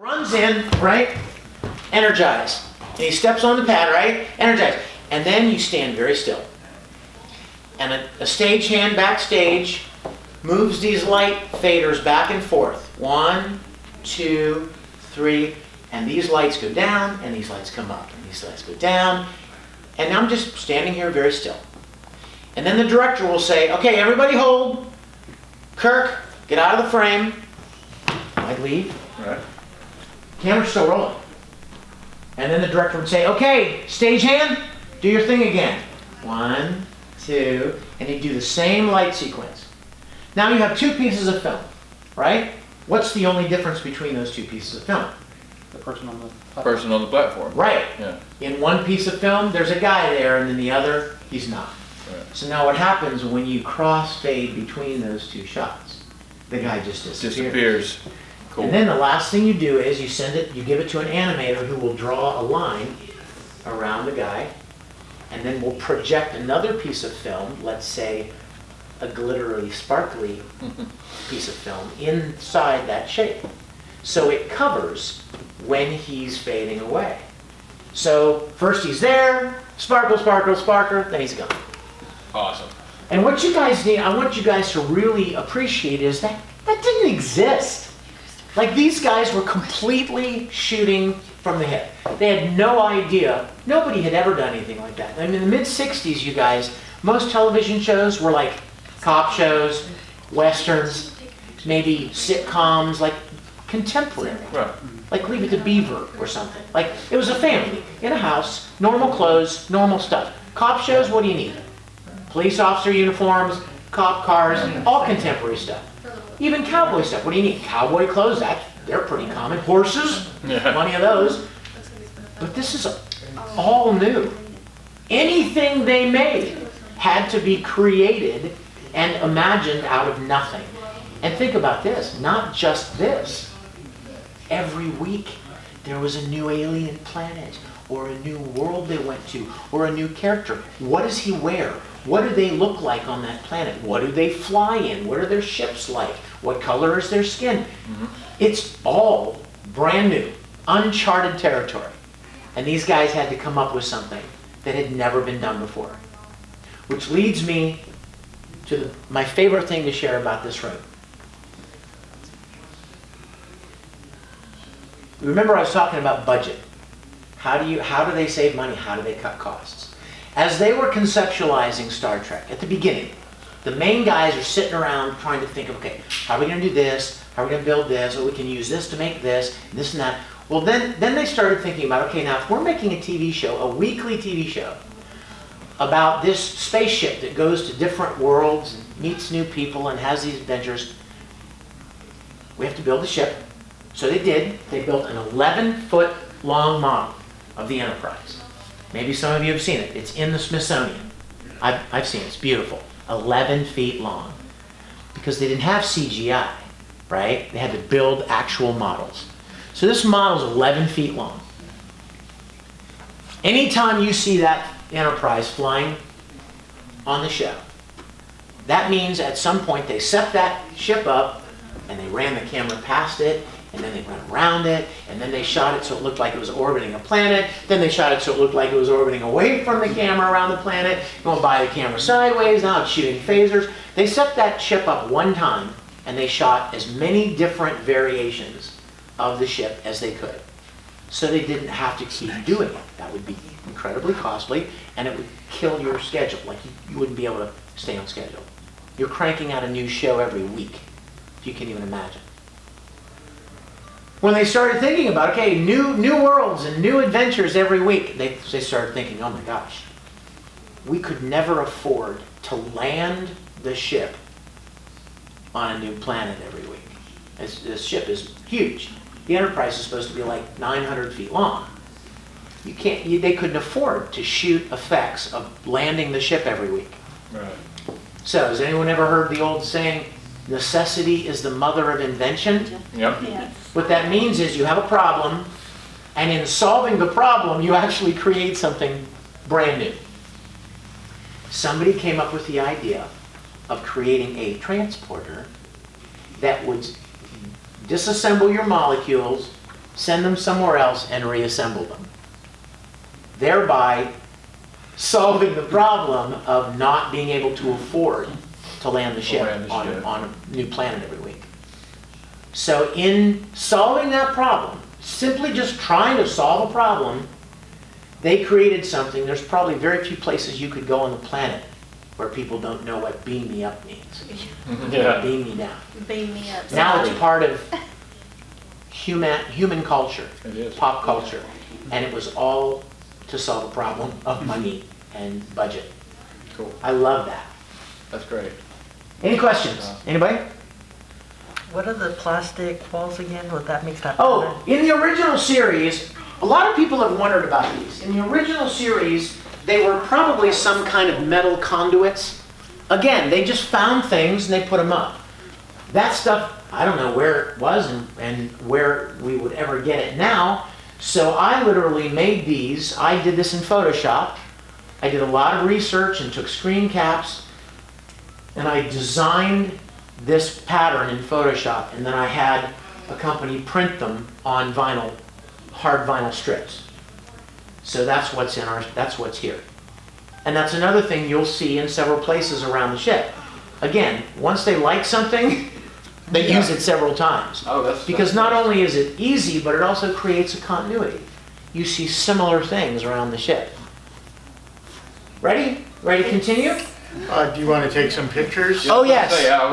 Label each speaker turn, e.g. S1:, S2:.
S1: Runs in, right? Energize. And he steps on the pad, right? Energize. And then you stand very still. And a stagehand backstage moves these light faders back and forth. 1, 2, 3. And these lights go down, and these lights come up. And these lights go down. And I'm just standing here very still. And then the director will say, okay, everybody hold. Kirk, get out of the frame. I'd leave.
S2: Right.
S1: Camera's still rolling. And then the director would say, okay, stagehand, do your thing again. 1, 2, and he'd do the same light sequence. Now you have 2 pieces of film, right? What's the only difference between those 2 pieces of film?
S3: The person on the platform.
S2: Person on the platform.
S1: Right.
S2: Yeah.
S1: In one piece of film, there's a guy there, and in the other, he's not.
S2: Right.
S1: So now what happens when you cross-fade between those 2 shots? The guy just
S2: Disappears. Cool.
S1: And then the last thing you do is you give it to an animator who will draw a line around the guy, and then we'll project another piece of film, let's say a glittery, sparkly piece of film, inside that shape. So it covers when he's fading away. So first he's there, sparkle, sparkle, sparkle, then he's gone.
S2: Awesome.
S1: And what you guys need, I want you guys to really appreciate is that didn't exist. Like, these guys were completely shooting from the hip. They had no idea. Nobody had ever done anything like that. I mean, in the mid-60s, you guys, most television shows were like cop shows, westerns, maybe sitcoms, like contemporary.
S2: Right.
S1: Like Leave It to Beaver or something. Like, it was a family in a house, normal clothes, normal stuff. Cop shows, what do you need? Police officer uniforms, cop cars, all contemporary stuff. Even cowboy stuff. What do you need? Cowboy clothes, they're pretty common. Horses, plenty of those. But this is all new. Anything they made had to be created and imagined out of nothing. And think about this, not just this. Every week there was a new alien planet, or a new world they went to, or a new character. What does he wear? What do they look like on that planet? What do they fly in? What are their ships like? What color is their skin? It's all brand new, uncharted territory. And these guys had to come up with something that had never been done before. Which leads me to my favorite thing to share about this room. Remember I was talking about budget. How do they save money? How do they cut costs? As they were conceptualizing Star Trek at the beginning, the main guys are sitting around trying to think, okay, how are we going to do this? How are we going to build this? Oh, we can use this to make this, and this and that. Well, then they started thinking about, okay, now if we're making a TV show, a weekly TV show, about this spaceship that goes to different worlds and meets new people and has these adventures, we have to build a ship. So they did. They built an 11-foot long model of the Enterprise. Maybe some of you have seen it. It's in the Smithsonian. I've seen it. It's beautiful. 11 feet long. Because they didn't have CGI, right? They had to build actual models. So this model is 11 feet long. Anytime you see that Enterprise flying on the show, that means at some point they set that ship up and they ran the camera past it, and then they went around it, and then they shot it so it looked like it was orbiting a planet, then they shot it so it looked like it was orbiting away from the camera around the planet, going by the camera sideways, now it's shooting phasers. They set that ship up one time, and they shot as many different variations of the ship as they could. So they didn't have to keep doing it. That would be incredibly costly, and it would kill your schedule. Like, you wouldn't be able to stay on schedule. You're cranking out a new show every week, if you can even imagine. When they started thinking about, okay, new worlds and new adventures every week, they started thinking, oh my gosh, we could never afford to land the ship on a new planet every week. This ship is huge. The Enterprise is supposed to be like 900 feet long. They couldn't afford to shoot effects of landing the ship every week.
S2: Right.
S1: So, has anyone ever heard the old saying, necessity is the mother of invention?
S2: Yep.
S4: Yes.
S1: What that means is you have a problem, and in solving the problem, you actually create something brand new. Somebody came up with the idea of creating a transporter that would disassemble your molecules, send them somewhere else, and reassemble them. Thereby solving the problem of not being able to afford to land the ship
S2: land the
S1: on
S2: ship.
S1: on a new planet every week. So in solving that problem, simply just trying to solve a problem, they created something. There's probably very few places you could go on the planet where people don't know what beam me up means.
S2: Yeah.
S1: Beam me down.
S4: Beam me up.
S1: Now it's part of human culture,
S2: It is.
S1: pop culture, and it was all to solve a problem of money and budget.
S2: Cool.
S1: I love that.
S2: That's great.
S1: Any questions? Anybody?
S5: What are the plastic walls again? What that makes that?
S1: Oh, in the original series, a lot of people have wondered about these. In the original series, they were probably some kind of metal conduits. Again, they just found things and they put them up. That stuff, I don't know where it was and where we would ever get it now. So I literally made these. I did this in Photoshop. I did a lot of research and took screen caps. And I designed this pattern in Photoshop. And then I had a company print them on vinyl, hard vinyl strips. So that's what's that's what's here. And that's another thing you'll see in several places around the ship. Again, once they like something, they use it several times.
S2: Oh, that's
S1: Because
S2: that's
S1: not
S2: nice.
S1: only is it easy, but it also creates a continuity. You see similar things around the ship. Ready? Ready to continue?
S6: Do you want to take some pictures?
S1: Oh,
S2: I was gonna
S1: yes.
S2: say, yeah,